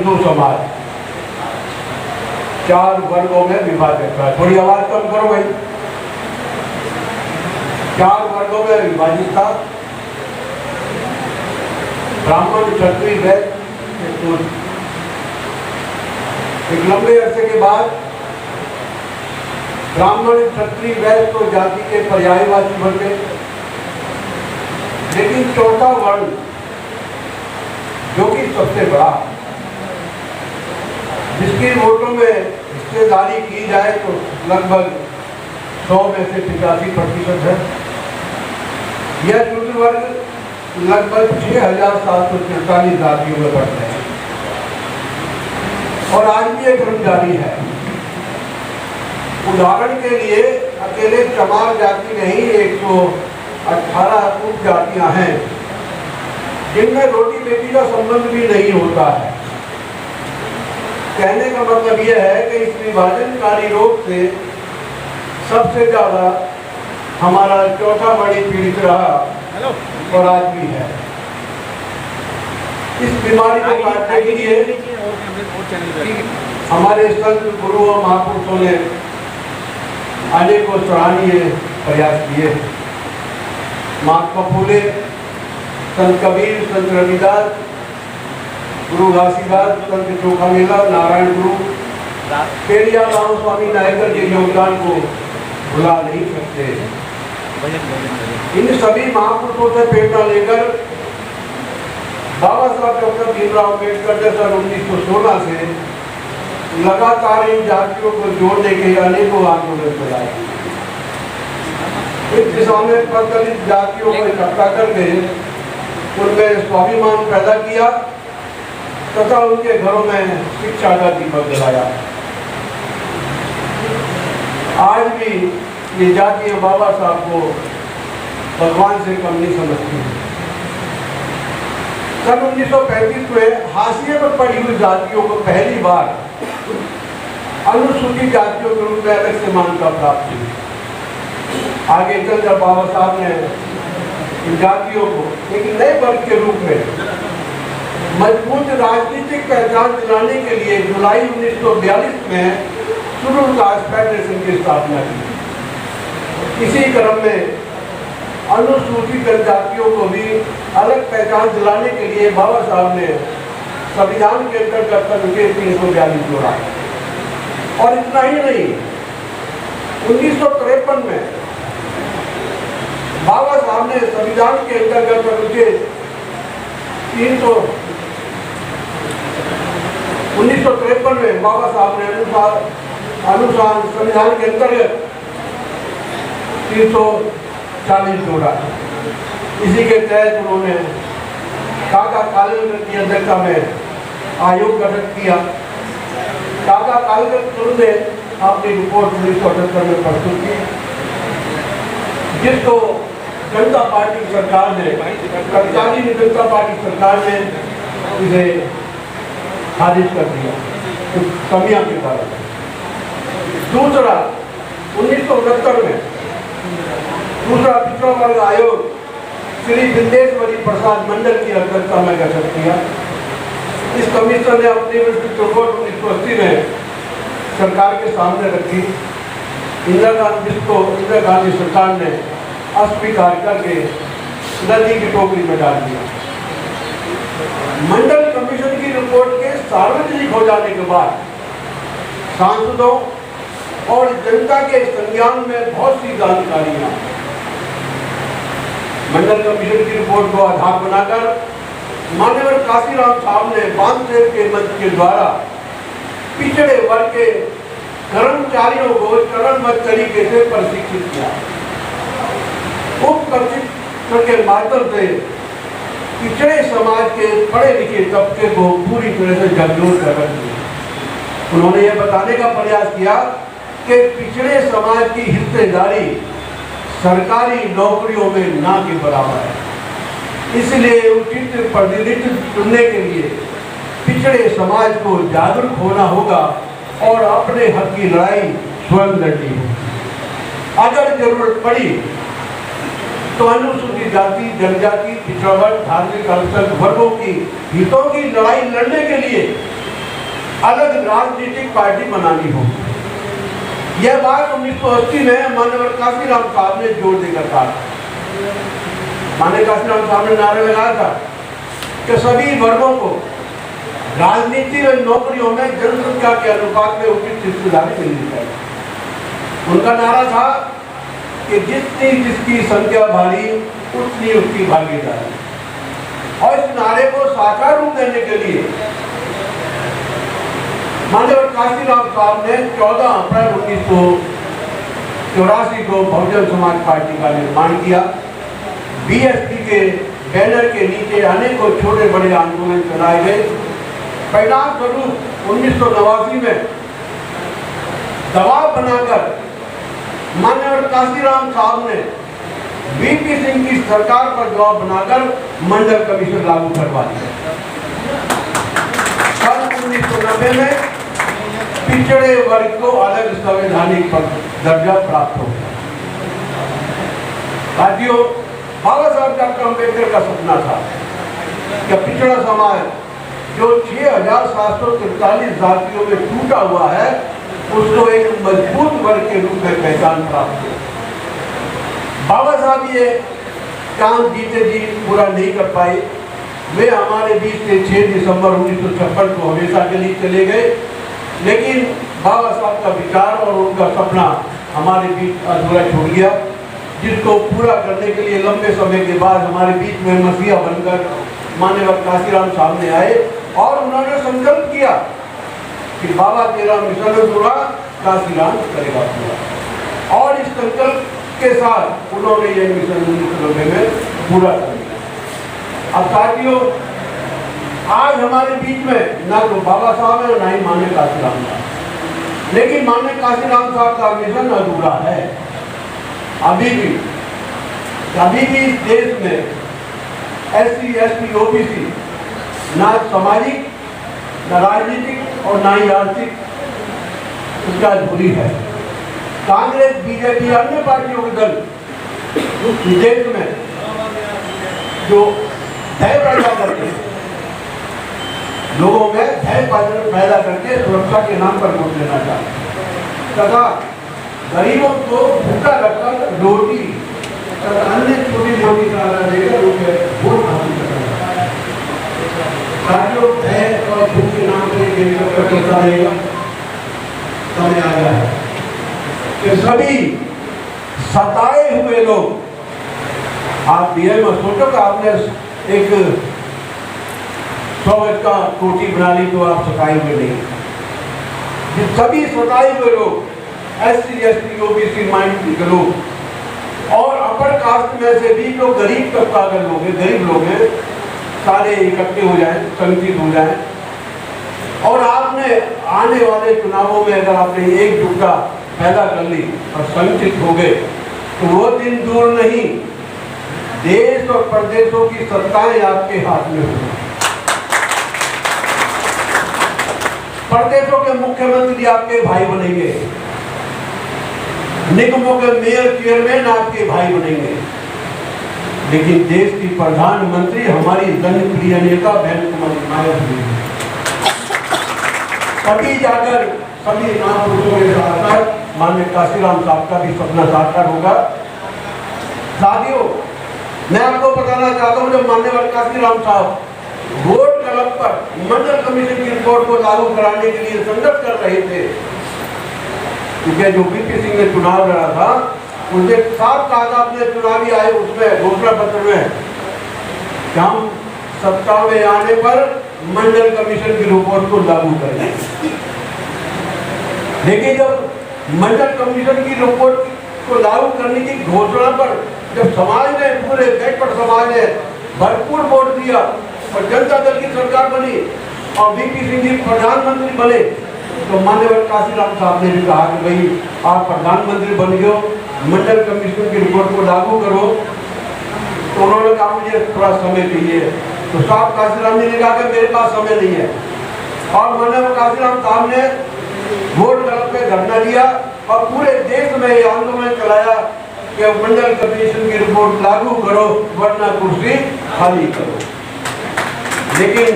हिंदू समाज 4 वर्गों में विभाजित था। थोड़ी आवाज कम करो भाई। 4 वर्गों में विभाजित था। ब्राह्मण, क्षत्रिय, वैश्य, शूद्र। एक लंबे अरसे के बाद ब्राह्मण, क्षत्रिय, वैश्य तो जाति के पर्यायवाची बन गए, लेकिन चौथा वर्ण जो कि सबसे बड़ा, जिसकी वोटों में हिस्सेदारी की जाए तो लगभग 100 में से 85% है, यह शूद्र वर्ग लगभग 6,743 जातियों में बढ़ते हैं और आज भी एक क्रम जारी है। उदाहरण के लिए अकेले चमार जाति में ही 118 उपजातियां हैं जिनमें रोटी बेटी का संबंध भी नहीं होता है। कहने का मतलब यह है कि इस विभाजनकारी रोग से सबसे ज्यादा हमारा चौथा वर्ण पीड़ित रहा और आज भी है। इस बीमारी को काटने के लिए हमारे संत गुरु और महापुरुषों ने अनेकों सराहनीय प्रयास किए। महात्मा फूले, संत कबीर, संत रविदास, गुरु घासीदास, संत चोखामेला, नारायण गुरु, पेरिया राम स्वामी नायकर के योगदान को भुला नहीं सकते। इन सभी महापुरुषों से प्रेरणा लेकर बाबा साहब डॉक्टर भीमराव अम्बेडकर ने सन 1916 से लगातार इन जातियों को जोड़ने के अनेकों आंदोलन चलाए। इस दिशा में प्रचलित जातियों को इकट्ठा करके उनमें स्वाभिमान पैदा किया तथा उनके घरों में शिक्षा का दीपक जलाया। आज भी ये जातियां बाबा साहब को भगवान से कम नहीं समझती। सन 1935 में हाशिए पर पड़ी हुई जातियों को पहली बार अनुसूचित जातियों के रूप में अलग से मान्यता प्राप्त हुई। आगे चलकर बाबा साहब ने इन जातियों को एक नए वर्ग के रूप में मजबूत राजनीतिक पहचान दिलाने के लिए जुलाई 1942 में शेड्यूल कास्ट फेडरेशन की स्थापना की। इसी क्रम में अनुसूचित जनजातियों को भी अलग पहचान दिलाने के लिए बाबा साहब ने संविधान के अंतर्गत अनुच्छेद 342 जोड़ा। और इतना ही नहीं, 1953 में बाबा साहब ने संविधान के अंतर्गत अनुच्छेद 1953 में बाबा साहब ने अनुसार संविधान के अंतर्गत 340 जोड़ा। इसी के तहत उन्होंने काका कालेलकर की अध्यक्षता में आयोग गठित किया। काका कालेलकर ने अपनी रिपोर्ट 1978 में प्रस्तुत की, जिसको जनता पार्टी सरकार ने, तत्कालीन जनता पार्टी सरकार ने इसे खारिज कर दिया कुछ कमियां के कारण। दूसरा, 1969 में दूसरा पिछड़ा वर्ग आयोग श्री विंदेश्वरी प्रसाद मंडल की अध्यक्षता में गठित किया। इस कमीशन ने अपनी रिपोर्ट 1980 में सरकार के सामने रखी। इंदिरा गांधी सरकार ने अस्वीकार करके नदी की टोकरी में डाल दिया। मंडल कमीशन की रिपोर्ट के सार्वजनिक हो जाने के बाद सांसदों और जनता के संज्ञान में बहुत सी जानकारियां मंडल कमीशन की रिपोर्ट को आधार बनाकर माननीय काशीराम साहब ने बांधदेव के मंच के द्वारा पिछड़े वर्ग के कर्मचारियों को चरणबद्ध तरीके से प्रशिक्षित किया। उप प्रशिक्षण के माध्यम से पिछड़े समाज के पढ़े लिखे तबके को पूरी तरह से झकझोर कर रख दिया। उन्होंने यह बताने का प्रयास किया कि पिछड़े समाज की हिस्सेदारी सरकारी नौकरियों में ना के बराबर है। इसलिए उचित प्रतिनिधित्व चुनने के लिए पिछड़े समाज को जागरूक होना होगा और अपने हक की लड़ाई स्वयं लड़नी होगी। अगर जरूरत पड़ी तो अनुसूचित जाति, जनजाति, पिछड़ा वर्ग, धार्मिक अल्पसंख्यक वर्गों की हितों की लड़ाई लड़ने के लिए अलग राजनीतिक पार्टी बनानी हो। यह बात 1980 में माननीय काशीराम साहब ने जोर देकर कहा। माननीय काशीराम साहब ने नारा लगाया था कि सभी वर्गों को राजनीति और नौकरियों में जनसंख्या के अनुपात में उचित हिस्सेदारी मिलनी चाहिए। उनका नारा था कि जितनी जिसकी संख्या भारी उतनी उसकी भागीदारी। और इस नारे को साकार रूप देने के लिए माननीय काशीराम साहब ने 14 अप्रैल 1984 को बहुजन समाज पार्टी का निर्माण किया। बीएसपी के बैनर के नीचे अनेकों छोटे बड़े आंदोलन चलाए गए। परिणाम स्वरूप 1989 में दबाव बनाकर माननीय काशीराम साहब ने वीपी सिंह की सरकार पर दबाव बनाकर मंडल कमीशन लागू करवा दिया। सन 1990 में पिछड़े वर्ग को अलग संवैधानिक दर्जा प्राप्त हो गया। साथियों, बाबा साहब डॉक्टर अम्बेडकर का सपना था कि पिछड़ा समाज जो 6,743 जातियों में टूटा हुआ है उसको एक मजबूत वर्ग के रूप में पहचान प्राप्त हो। बाबा साहब ये काम जीते जी पूरा नहीं कर पाए। वे हमारे बीच से 6 दिसंबर 1956 को हमेशा के लिए चले गए। लेकिन बाबा साहब का विचार और उनका सपना हमारे बीच अधूरा छूट गया, जिसको पूरा करने के लिए लंबे समय के बाद हमारे बीच में मसीहा बनकर माननीय काशीराम साहब ने आए और उन्होंने संकल्प किया कि बाबा तेरा मिशन पूरा, काशीराम करेगा पूरा। और इस संकल्प के साथ उन्होंने ये मिशन 1990 में पूरा कर दिया। अब साथियों, आज हमारे बीच में ना तो बाबा साहब है ना ही माननीय काशीराम साहब, लेकिन माननीय काशीराम साहब का मिशन अधूरा है। अभी भी इस देश में SC, ST, OBC ना सामाजिक, ना राजनीतिक और ना ही आर्थिक उसका अधूरी है। कांग्रेस, बीजेपी, अन्य पार्टियों के दल देश में जो भय पैदा करते हैं, लोगों में भय पैदा करके सुरक्षा के नाम पर वोट लेना चाहते तथा गरीबों को भूखा रखकर रोटी तथा अन्य छोटी मोटी सहारा देकर वोट हासिल करना। साथियों, भय और भूख के नाम पर चलता रहेगा। समय आ गया है कि सभी सताए हुए लोग, आप ये मत सोचो कि आपने एक 100 गज का कोठी बना ली तो आप सताए हुए नहीं। सभी सताए हुए लोग SC, ST, OBC माइनॉरिटी के लोग और अपर कास्ट में से भी जो गरीब तबका के लोग हैं, गरीब लोग हैं, सारे इकट्ठे हो जाएं, संगठित हो जाएं। और आपने आने वाले चुनावों में अगर आपने एकजुटता पैदा कर ली और संगठित हो गए तो वो दिन दूर नहीं, देश और प्रदेशों की सत्ताएं आपके हाथ में होंगी। प्रदेशों के मुख्यमंत्री आपके भाई बनेंगे, निगमों के मेयर चेयरमैन आपके भाई बनेंगे, लेकिन देश की प्रधानमंत्री हमारी जनप्रिय नेता बहन कुमारी नायक होंगी। तभी जाकर सभी महापुरुषों के साथ साथ माननीय काशीराम साहब का भी सपना साकार होगा। साथियों, मैं आपको बताना चाहता हूँ, जब माननीय काशीराम साहब वोट क्लब पर मंडल कमीशन की रिपोर्ट को लागू कराने के लिए संघर्ष कर रहे थे, क्योंकि जो वीपी सिंह ने चुनाव लड़ा था उनसे साफ कहा था अपने चुनावी आयोग उसमें घोषणा पत्र में कि हम सत्ता में आने पर मंडल कमीशन की रिपोर्ट को लागू करेंगे। लेकिन जब मंडल कमीशन की रिपोर्ट को लागू करने की घोषणा पर जब समाज ने, पूरे बैकवर्ड समाज ने भरपूर वोट दिया और जनता दल की सरकार बनी और वीपी सिंह जी प्रधानमंत्री बने, तो माननीय काशीराम साहब ने भी कहा कि भाई आप प्रधानमंत्री बन गए हो, मंडल कमीशन की रिपोर्ट को लागू करो। तो उन्होंने कहा मुझे थोड़ा समय चाहिए। तो साहब काशीराम जी ने कहा कि मेरे पास समय नहीं है, और माननीय काशीराम साहब ने वोट क्लब पे धरना दिया और पूरे देश में ये आंदोलन चलाया कि मंडल कमीशन की रिपोर्ट लागू करो वरना कुर्सी खाली करो। लेकिन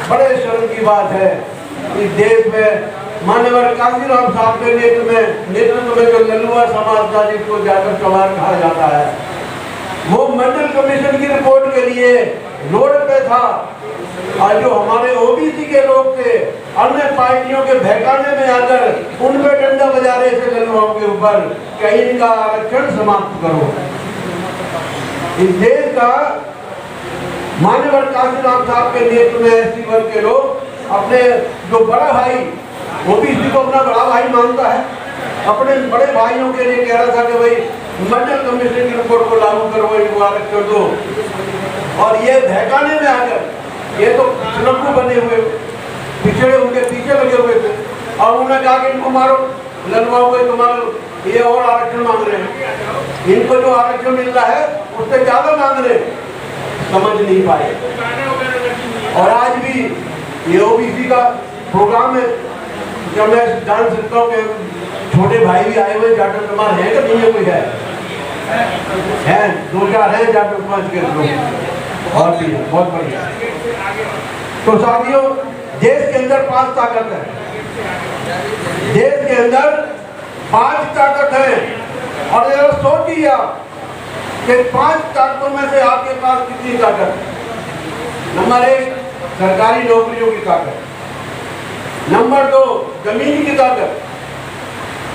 बड़े शर्म की बात है इस देश में मान्यवर काशीराम साहब के नेतृत्व में जो लल्लुआ समाज था, जिसको जाकर चमार कहा जाता है, वो मंडल कमीशन की रिपोर्ट के लिए रोड पे था। और जो हमारे ओबीसी के लोग थे, अन्य पार्टियों के बहकाने में आकर उन पे डंडा बजा रहे थे लल्लुओं के ऊपर कि इनका आरक्षण समाप्त करो। इस देश का मान्यवर काशीराम साहब के नेतृत्व में एससी वर्ग के लोग अपने जो बड़ा भाई, ओबीसी को अपना बड़ा भाई मानता है, अपने बड़े भाइयों के लिए कह रहा था कि भाई मंडल कमीशन की रिपोर्ट को लागू करो, इनको आरक्षण दो। और ये बहकाने में आकर, ये तो लड्डू बने हुए पिछड़े उनके पीछे लगे हुए थे, और उन्होंने कहा कि इनको मारो, लल्लुओं को इनको मारो, ये और आरक्षण मांग रहे हैं, इनको जो आरक्षण मिल रहा है उससे ज्यादा मांग रहे हैं, समझ नहीं पाए। और आज भी ये ओबीसी का प्रोग्राम है, जब मैं जान सकता हूँ कि छोटे भाई भी आए हुए जाटव समाज है कि नहीं है, कोई है 2-4 है जाटव समाज के लोग, और भी है, बहुत बढ़िया। तो साथियों, देश के अंदर 5 ताकत है, देश के अंदर 5 ताकत है। और जरा सोचिए आप कि 5 ताकतों में से आपके पास कितनी ताकत है। नंबर 1, सरकारी नौकरियों की ताकत। नंबर 2, जमीन की ताकत।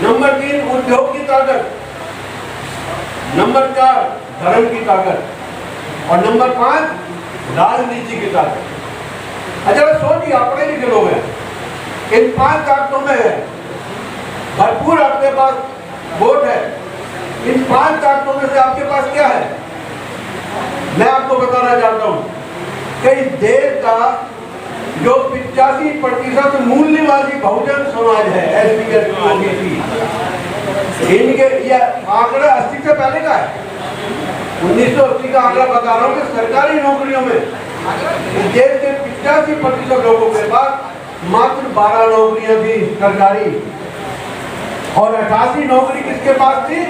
नंबर 3, उद्योग की ताकत। नंबर 4, धर्म की ताकत। और नंबर 5, राजनीति की ताकत। अच्छा सोचिए, आप पढ़े लिखे लोग हैं, इन 5 ताकतों में है, भरपूर आपके पास वोट है, इन 5 ताकतों में से आपके पास क्या है? मैं आपको बताना चाहता हूं कि इस देश का जो 85% मूल्यवादी बहुजन समाज है, एससी एसटी ओबीसी, इनके ये आंकड़ा 80 से पहले का है, 1980 का आंकड़ा बता रहा हूँ कि सरकारी नौकरियों में इस देश के 85% लोगों के पास मात्र 12 नौकरियां थी सरकारी, और 88 नौकरी किसके पास थी?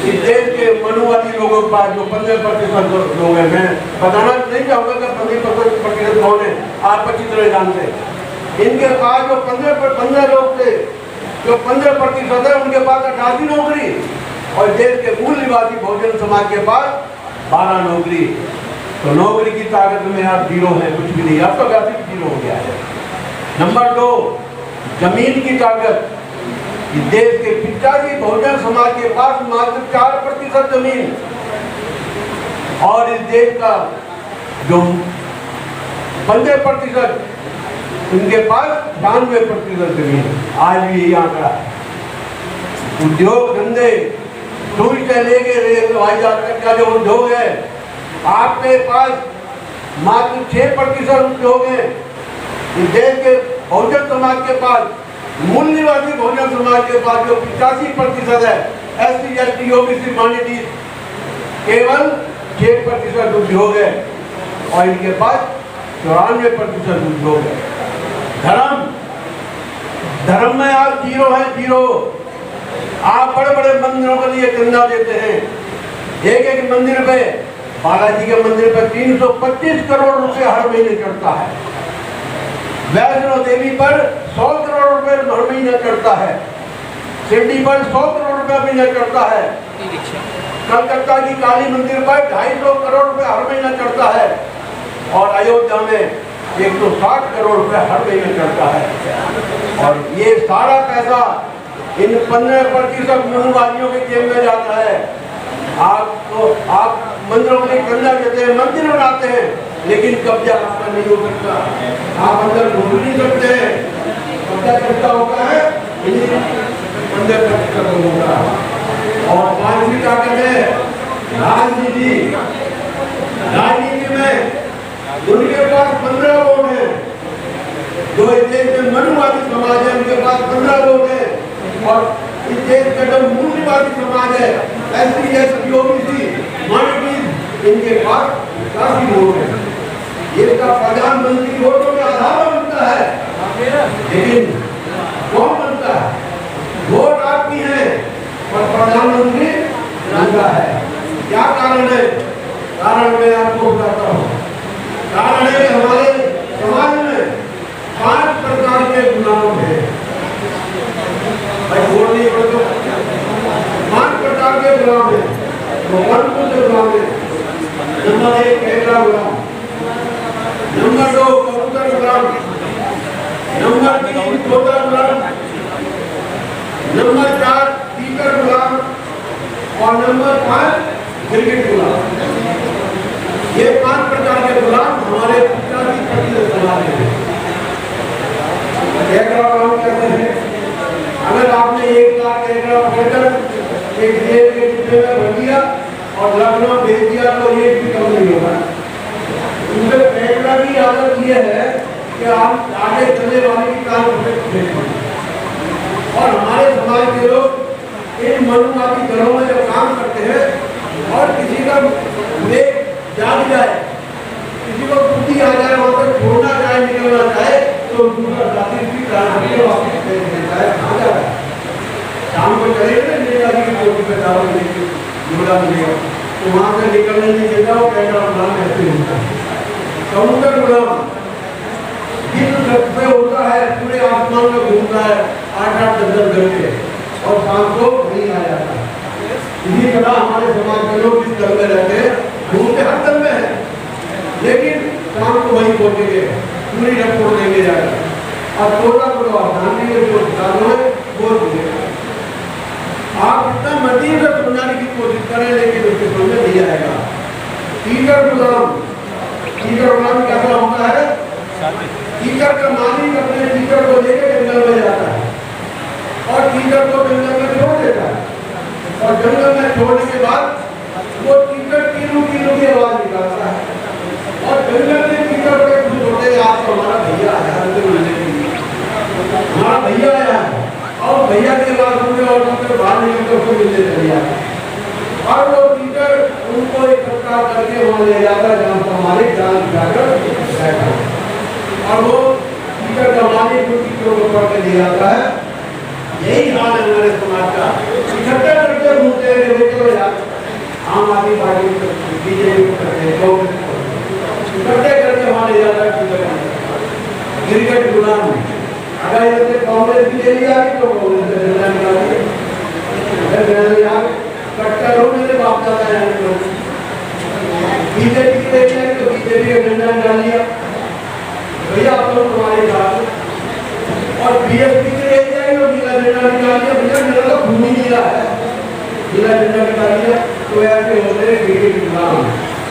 इस देश के मनुवादी लोगों के पास, जो 15% लोग हैं। मैं बताना नहीं चाहूँगा कि 15% कौन है, आप अच्छी तरह जानते हैं। इनके पास जो 15 लोग थे, जो 15% है, उनके पास 88 नौकरी, और देश के मूल्यवादी बहुजन समाज के पास 12 नौकरी। तो नौकरी की ताकत में आप जीरो है, कुछ भी नहीं, आपका वैसे भी जीरो हो गया है। नंबर 2, जमीन की ताकत। इस देश के 85 बहुजन समाज के पास मात्र 4% जमीन, और इस देश का जो 15% उनके पास 92% जमीन। आज भी यही आंकड़ा है। उद्योग धंधे, दूर से लेके हवाई जहाज तक का जो उद्योग है, आपके पास मात्र 6% उद्योग है। इस देश के बहुजन समाज के पास, मूल्यवादी बहुजन समाज के पास जो 85% है, एससी एसटी ओबीसी माइनॉरिटीज, केवल 6% उद्योग है, और इनके पास 94% उद्योग है। धर्म में आप जीरो है, जीरो। आप बड़े बड़े मंदिरों के लिए चंदा देते हैं, एक मंदिर पे, बालाजी के मंदिर पर 325 करोड़ रुपए हर महीने चढ़ता है। वैष्णो देवी पर 100 करोड़ रुपए हर महीने चढ़ता है। शिरडी पर 100 करोड़ रुपए महीने चढ़ता है। कलकत्ता की काली मंदिर पर 250 करोड़ रुपए हर महीने चढ़ता है। और अयोध्या में 160 करोड़ रुपए हर महीने चढ़ता है। और ये सारा पैसा इन 15% मनुवादियों के जेब में जाता है। आप मंदिरों के लिए चंदा देते हैं, मंदिर बनाते हैं, लेकिन कब्जा आपका नहीं हो सकता। आप अंदर घुस नहीं सकते। कब्जा किसका होता है? 15% होगा। और 5वीं ताकत है राजनीति। राजनीति में उनके पास 15 वोट है। जो इस देश में मनुवादी समाज है, उनके पास 15 वोट है। और इस देश का जो मूल्यवादी समाज है, एससी एसटी ओबीसी माइनॉरिटीज, इनके पास 80 वोट है। इसका प्रधानमंत्री वोटों में आधार बनता है, लेकिन कौन बनता है? वोट आपकी है और प्रधानमंत्री बनता है। क्या कारण है? कारण मैं आपको बताता हूँ। कारण है कि हमारे समाज में 5 प्रकार के गुलाम हैं। भाई बोल नहीं तो 5 प्रकार के गुलाम हैं। कौन कौन से गुलाम हैं? नंबर 1 केकड़ा गुलाम, नंबर 2 कबूतर गुलाम, नंबर 3 तोता गुलाम, नंबर 4 तीतर गुलाम और नंबर 5 गिरगिट गुलाम। ये 5 प्रकार के गुलाम हमारे पिताजी पति समाज हैं। केकड़ा गुलाम कहते हैं, अगर आपने 1 लाख केकड़ा पकड़कर एक जेब के डिब्बे में भर दिया और लखनऊ भेज दिया तो एक भी कम नहीं होगा। उनमें केकड़ा की आदत ये है कि आप आगे चलने वाले की काम और हमारे समाज के लोग इन मनुवादी घरों में जब काम करते हैं और किसी का वेग जाग जाए, किसी को बुद्धि आ जाए, वहां पर छोड़ना चाहे, निकलना चाहे तो दूसरा जाति भी वापस भेज देता है। कहाँ जा रहा है? शाम को चलेगा नेताजी की कोठी पे चावल मिलेगा तो वहां से निकलने नहीं देता। वो केकड़ा गुलाम ऐसे होता है। कबूतर गुलाम जिस छत पे होता है पूरे आसमान में घूमता है 8-8 10 घंटे और शाम को नहीं आ जाता। इसी तरह हमारे समाज के लोग जिस घर में रहते हैं घूमते हर घर में है, लेकिन शाम को वहीं पहुंचेंगे, पूरी रिपोर्ट देंगे जाकर। और तोता को गांधी के जो किताबों है वो सुनेगा। आप इतना मर्जी से समझाने की कोशिश करें लेकिन उसके समझ में नहीं आएगा। तीतर गुलाम कैसा होता है? टीचर का मालिक अपने टीचर को लेकर जंगल में जाता है और टीचर को जंगल में छोड़ देता है और जंगल में छोड़ने के बाद वो टीचर कीलू कीलू की आवाज निकालता है और जंगल में टीचर को खुश होते हैं आपको हमारा भैया आया है, हमारा भैया आया है। और भैया की आवाज सुनते और उनसे बाहर निकलकर उसको मिलने चले जाते हैं और वो टीचर उनको इकट्ठा करके वहां ले जाता है जहाँ पर हमारे जान जाकर बैठा और वो टीचर का मालिक उन टीचरों को पढ़ के ले जाता है। यही हाल है हमारे समाज का। इकट्ठे करके घूमते हैं बेचो यार, आम आदमी पार्टी बीजेपी को करते हैं, कांग्रेस को इकट्ठे करके वहां ले जाता है टीचर। गिरगिट गुलाम अगर इधर कांग्रेस भी ले लिया तो कांग्रेस से डंडा निकाल दिया, कट्टर हो मेरे बाप दादा है, बीजेपी के ले लिया तो बीजेपी का डंडा निकाल लिया भैया आप लोग तुम्हारे साथ। और बीएसपी के ले जाएंगे और नीला झंडा निकाल दिया, भैया मेरा तो घूम ही नहीं रहा है, नीला झंडा निकाल दिया। तो ऐसे होते हैं गिरगिट गुलाम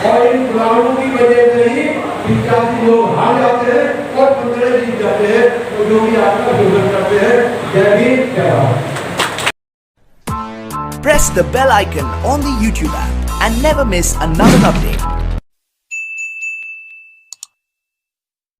और इन गुलामों की वजह से ही 85 लोग हार जाते हैं और 15 जीत जाते हैं। तो जो भी आपका शोषण करते हैं जय भीम जय Bharat. Press the bell icon on the YouTube app and never miss another update.